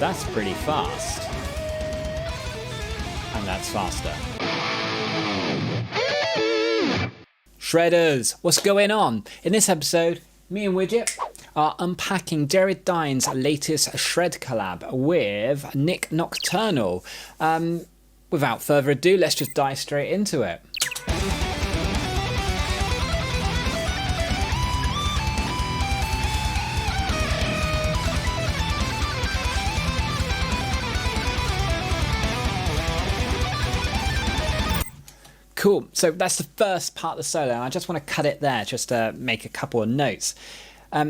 That's pretty fast. And that's faster. Shredders, what's going on? In this episode, me and Vigier are unpacking Jared Dines' latest shred collab with Nic Nocturnal. Without further ado, let's just dive straight into it. Cool, so that's the first part of the solo, and I just want to cut it there just to make a couple of notes.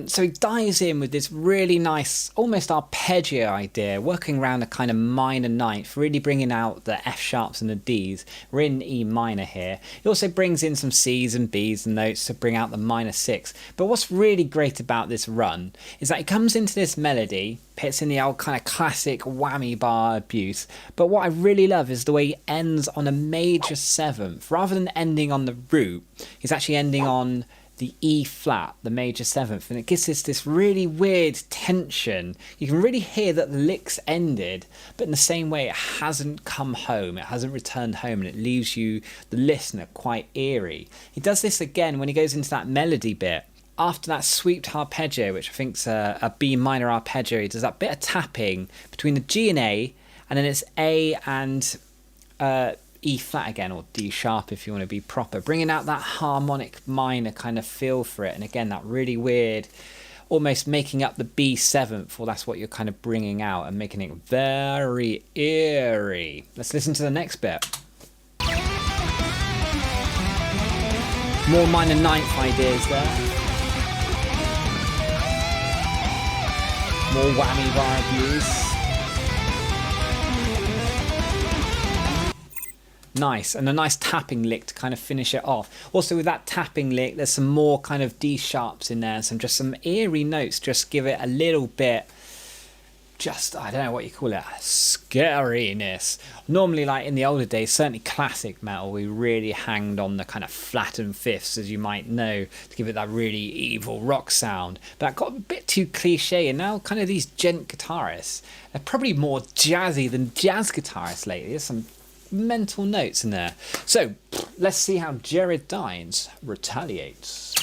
So he dives in with this really nice, almost arpeggio idea, working around a kind of minor ninth, really bringing out the F sharps and the Ds. We're in E minor here. He also brings in some Cs and Bs and notes to bring out the minor six. But what's really great about this run is that he comes into this melody, hits in the old kind of classic whammy bar abuse. But what I really love is the way he ends on a major seventh. Rather than ending on the root, he's actually ending on the E flat, the major seventh, and it gives us this really weird tension. You can really hear that the lick's ended, but in the same way it hasn't come home, it hasn't returned home, and it leaves you, the listener, quite eerie. He does this again when he goes into that melody bit. After that sweeped arpeggio, which I think's a B minor arpeggio, he does that bit of tapping between the G and A, and then it's A and E flat again, or D sharp if you want to be proper, bringing out that harmonic minor kind of feel for it. And again, that really weird, almost making up the B seventh, or that's what you're kind of bringing out and making it very eerie. Let's listen to the next bit. More minor ninth ideas there. More whammy bar abuse. Nice, and a nice tapping lick to kind of finish it off. Also with that tapping lick, there's some more kind of D sharps in there, some eerie notes, just give it a little bit, just, I don't know what you call it, scariness. Normally, like in the older days, certainly classic metal, we really hanged on the kind of flattened fifths, as you might know, to give it that really evil rock sound. But that got a bit too cliche, and now kind of these Djent guitarists, they're probably more jazzy than jazz guitarists lately. There's some mental notes in there. So let's see how Jared Dines retaliates.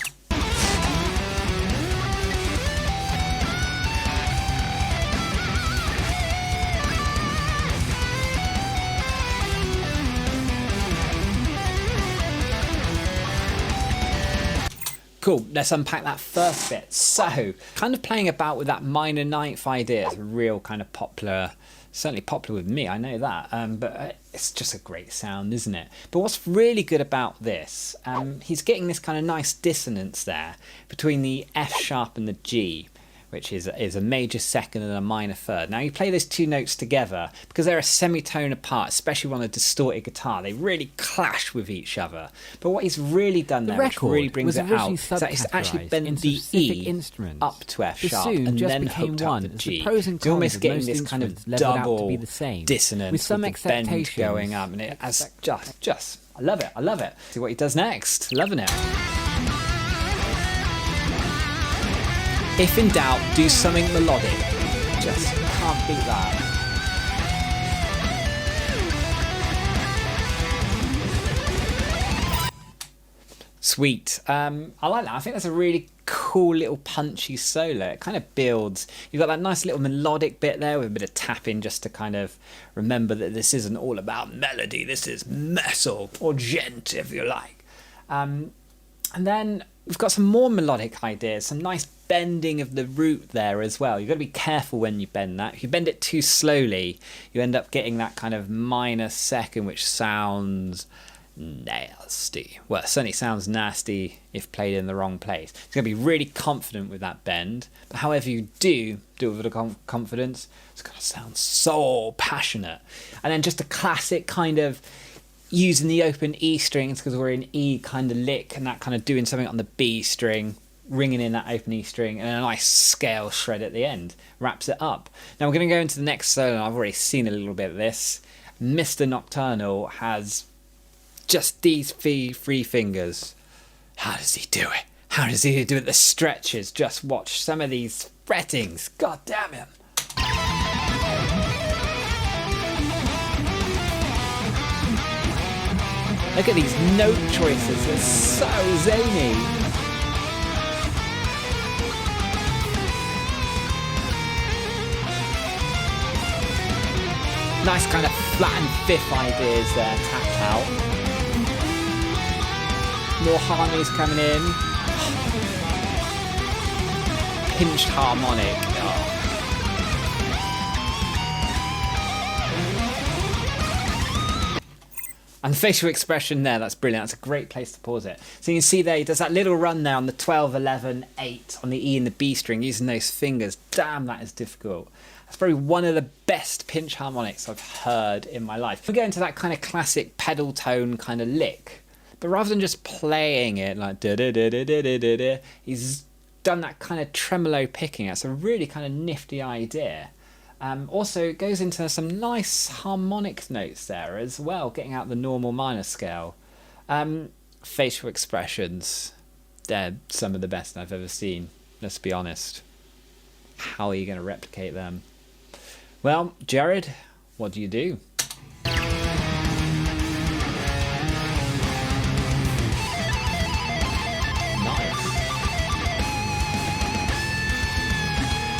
Cool, let's unpack that first bit. So, kind of playing about with that minor ninth idea. It's a real kind of popular, certainly popular with me, I know that, but it's just a great sound, isn't it? But what's really good about this, he's getting this kind of nice dissonance there between the F sharp and the G, which is a major second and a minor third. Now you play those two notes together, because they're a semitone apart, especially on a distorted guitar, they really clash with each other. But what he's really done there, which really brings it out, is that he's actually bent the E up to F sharp and then hooked up the G. He's almost getting this kind of double dissonance with some bend going up, and it has just, I love it, I love it. See what he does next, loving it. If in doubt, do something melodic. Just can't beat that. Sweet. I like that. I think that's a really cool little punchy solo. It kind of builds. You've got that nice little melodic bit there with a bit of tapping just to kind of remember that this isn't all about melody. This is metal, or djent if you like. And then we've got some more melodic ideas, some nice bending of the root there as well. You've got to be careful when you bend that. If you bend it too slowly, you end up getting that kind of minor second, which sounds nasty. Well, it certainly sounds nasty if played in the wrong place. You've got to be really confident with that bend, but however you do it with a confidence, it's got to sound so passionate. And then just a classic kind of using the open E strings, because we're in E kind of lick, and that kind of doing something on the B string, ringing in that open E string, and a nice scale shred at the end wraps it up. Now we're going to go into the next solo, and I've already seen a little bit of this. Mr. Nocturnal has just these three fingers. How does he do it? How does he do it? The stretches. Just watch some of these frettings. God damn it. Look at these note choices, they're so zany. Nice kind of flattened fifth ideas there, tapped out. More harmonies coming in. Pinched harmonic. Oh. And the facial expression there, that's brilliant. That's a great place to pause it. So you can see there, he does that little run there on the 12, 11, 8 on the E and the B string using those fingers. Damn, that is difficult. That's probably one of the best pinch harmonics I've heard in my life. We go into that kind of classic pedal tone kind of lick. But rather than just playing it like da da da da da da da da, he's done that kind of tremolo picking. That's a really kind of nifty idea. Also, it goes into some nice harmonic notes there as well, getting out the normal minor scale. Facial expressions, they're some of the best I've ever seen, let's be honest. How are you going to replicate them? Well, Jared, what do you do?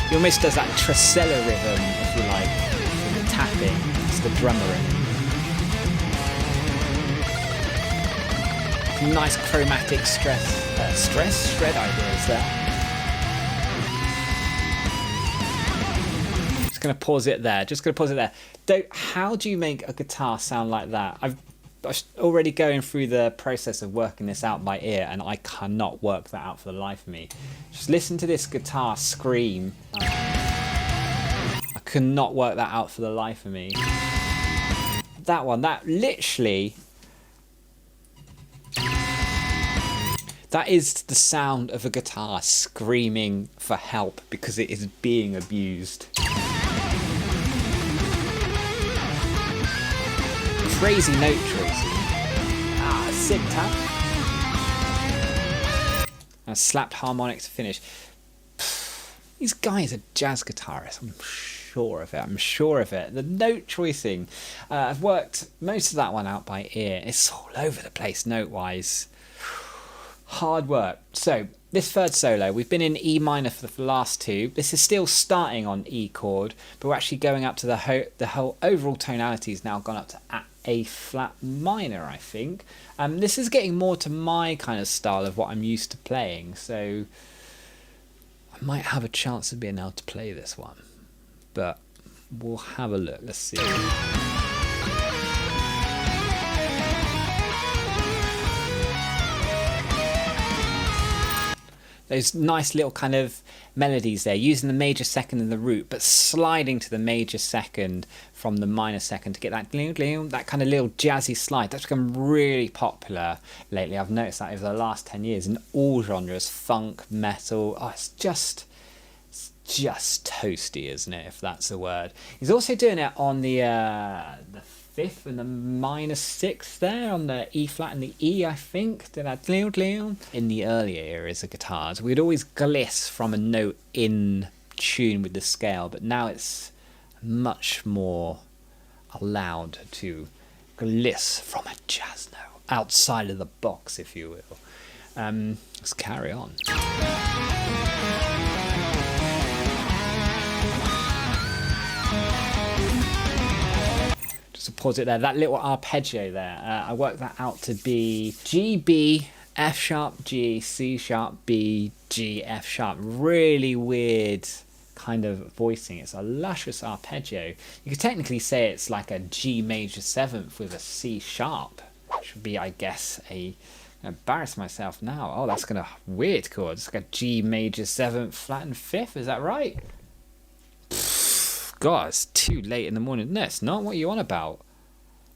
He almost does that tricella rhythm, if you like, from the tapping. It's the drummer in. Nice chromatic shred ideas there. Just going to pause it there. How do you make a guitar sound like that? I'm already going through the process of working this out by ear, and I cannot work that out for the life of me. Just listen to this guitar scream. I could not work that out for the life of me. That one, that literally... that is the sound of a guitar screaming for help because it is being abused. Crazy note choices. Sick tap. And a slapped harmonic to finish. These guys are jazz guitarists. I'm sure of it. The note choicing. I've worked most of that one out by ear. It's all over the place note-wise. Hard work. So, this third solo, we've been in E minor for the last two. This is still starting on E chord, but we're actually going up to the whole overall tonality has now gone up to A flat minor, I think. This is getting more to my kind of style of what I'm used to playing, so I might have a chance of being able to play this one, but we'll have a look. Let's see. Those nice little kind of melodies there, using the major second and the root, but sliding to the major second from the minor second to get that that kind of little jazzy slide. That's become really popular lately. I've noticed that over the last 10 years in all genres, funk, metal. Oh, it's just toasty, isn't it, if that's a word. He's also doing it on the fifth and the minor sixth there on the E flat and the E, I think. Did that in the earlier eras of guitars, we'd always gliss from a note in tune with the scale, but now it's much more allowed to gliss from a jazz note outside of the box, if you will. Let's carry on. Just to pause it there, that little arpeggio there, I worked that out to be G, B, F sharp, G, C sharp, B, G, F sharp. Really weird kind of voicing. It's a luscious arpeggio. You could technically say it's like a G major seventh with a C sharp, which would be, I guess, embarrass myself now. Oh, that's gonna weird chord. It's like a G major seventh flat and fifth. Is that right? God, it's too late in the morning. No, it's not. What are you on about?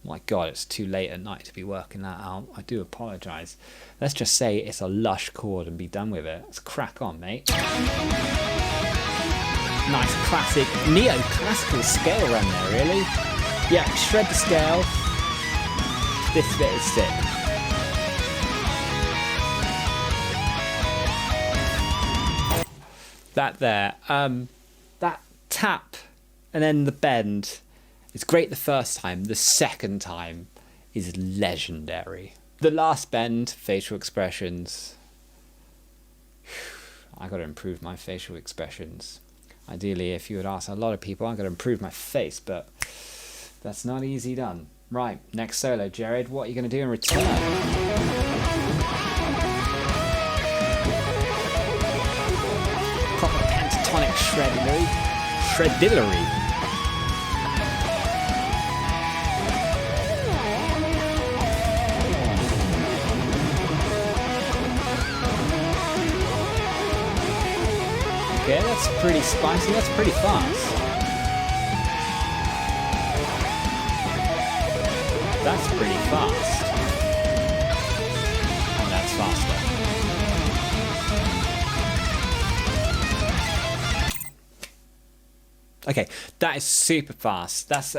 My God, it's too late at night to be working that out. I do apologise. Let's just say it's a lush chord and be done with it. Let's crack on, mate. Nice classic neoclassical scale run there, really. Yeah, shred the scale. This bit is sick. That there. That tap and then the bend. It's great the first time. The second time is legendary. The last bend, facial expressions. I got to improve my facial expressions. Ideally, if you would ask a lot of people, I got to improve my face, but that's not easy done. Right, next solo, Jared. What are you going to do in return? Proper pentatonic shreddillery. Okay, that's pretty spicy, that's pretty fast. That's pretty fast. And that's faster. Okay, that is super fast. That's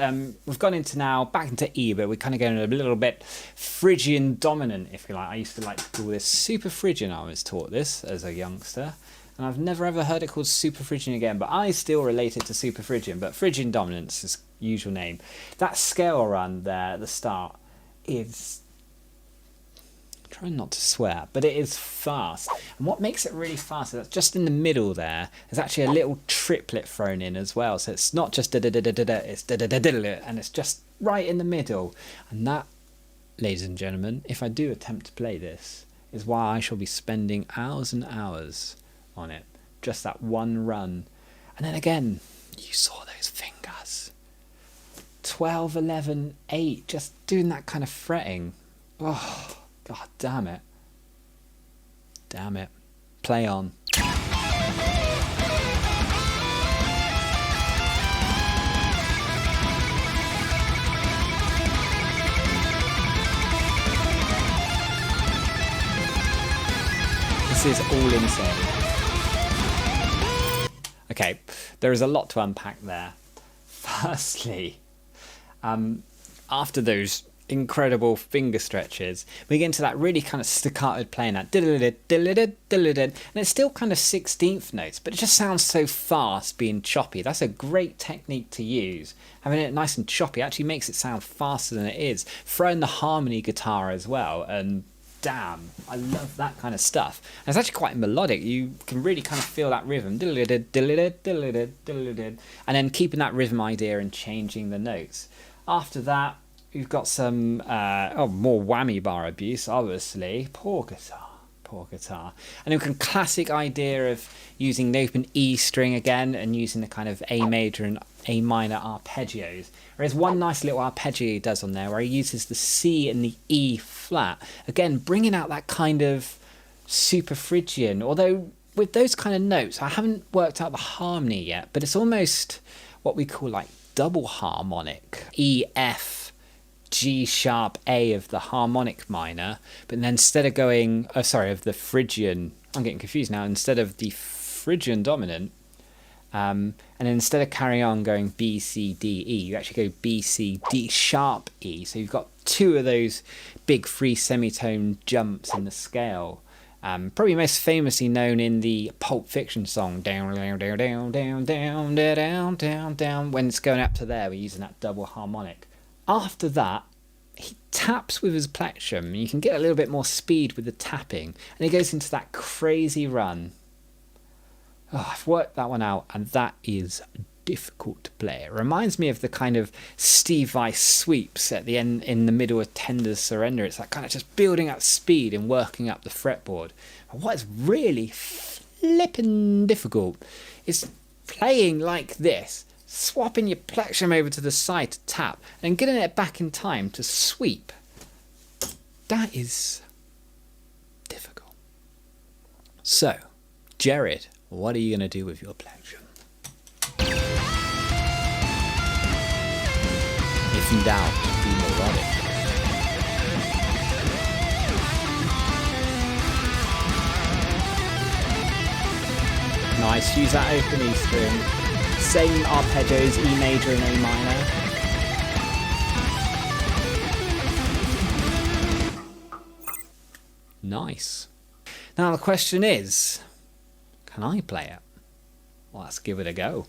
we've gone into now back into E, but we're kind of going a little bit Phrygian dominant, if you like. I used to like to call this super Phrygian. I was taught this as a youngster. And I've never ever heard it called Super Phrygian again, but I still relate it to Super Phrygian. But Phrygian Dominance is usual name. That scale run there at the start is, I'm trying not to swear, but it is fast. And what makes it really fast is that just in the middle there, there's actually a little triplet thrown in as well. So it's not just da-da-da-da-da-da, it's da-da-da-da-da, and it's just right in the middle. And that, ladies and gentlemen, if I do attempt to play this, is why I shall be spending hours and hours on it. Just that one run. And then again, you saw those fingers. 12, 11, 8, just doing that kind of fretting. Oh, god damn it. Damn it. Play on. This is all insane. Okay, there is a lot to unpack there. Firstly, after those incredible finger stretches, we get into that really kind of staccato playing, that and it's still kind of 16th notes, but it just sounds so fast being choppy. That's a great technique to use. Having it nice and choppy actually makes it sound faster than it is. Throw in the harmony guitar as well, and damn, I love that kind of stuff. And it's actually quite melodic. You can really kind of feel that rhythm. And then keeping that rhythm idea and changing the notes. After that, you've got some more whammy bar abuse, obviously. Poor guitar. And then a classic idea of using the open E string again and using the kind of A major and A minor arpeggios. There's one nice little arpeggio he does on there where he uses the C and the E flat. Again, bringing out that kind of super Phrygian. Although with those kind of notes, I haven't worked out the harmony yet, but it's almost what we call like double harmonic. E, F, G sharp, A of the harmonic minor. But then instead of going, of the Phrygian, I'm getting confused now, instead of the Phrygian dominant, and instead of carrying on going B, C, D, E, you actually go B, C, D sharp, E. So you've got two of those big free semitone jumps in the scale. Probably most famously known in the Pulp Fiction song, down, down, down, down, down, down, down, down, down. When it's going up to there, we're using that double harmonic. After that, he taps with his plectrum, and you can get a little bit more speed with the tapping. And he goes into that crazy run. Oh, I've worked that one out, and that is difficult to play. It reminds me of the kind of Steve Vai sweeps at the end, in the middle of Tender's Surrender. It's that kind of just building up speed and working up the fretboard. But what is really flippin' difficult is playing like this, swapping your plectrum over to the side to tap, and getting it back in time to sweep. That is difficult. So, Jared, what are you going to do with your plectrum? If in doubt, be melodic. Nice, use that open E string. Same arpeggios, E major and A minor. Nice. Now the question is, can I play it? Well, let's give it a go.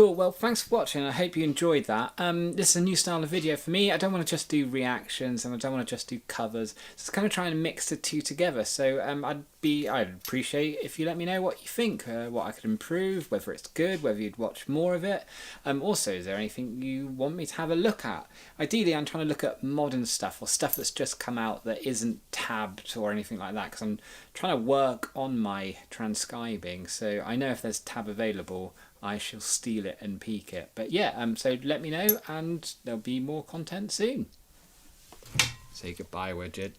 Cool, well thanks for watching, I hope you enjoyed that. This is a new style of video for me. I don't want to just do reactions and I don't want to just do covers. So it's kind of trying to mix the two together. So I'd appreciate if you let me know what you think, what I could improve, whether it's good, whether you'd watch more of it. Also, is there anything you want me to have a look at? Ideally, I'm trying to look at modern stuff or stuff that's just come out that isn't tabbed or anything like that, because I'm trying to work on my transcribing. So I know if there's tab available, I shall steal it and peek it. But yeah, so let me know and there'll be more content soon. Say goodbye, Widget.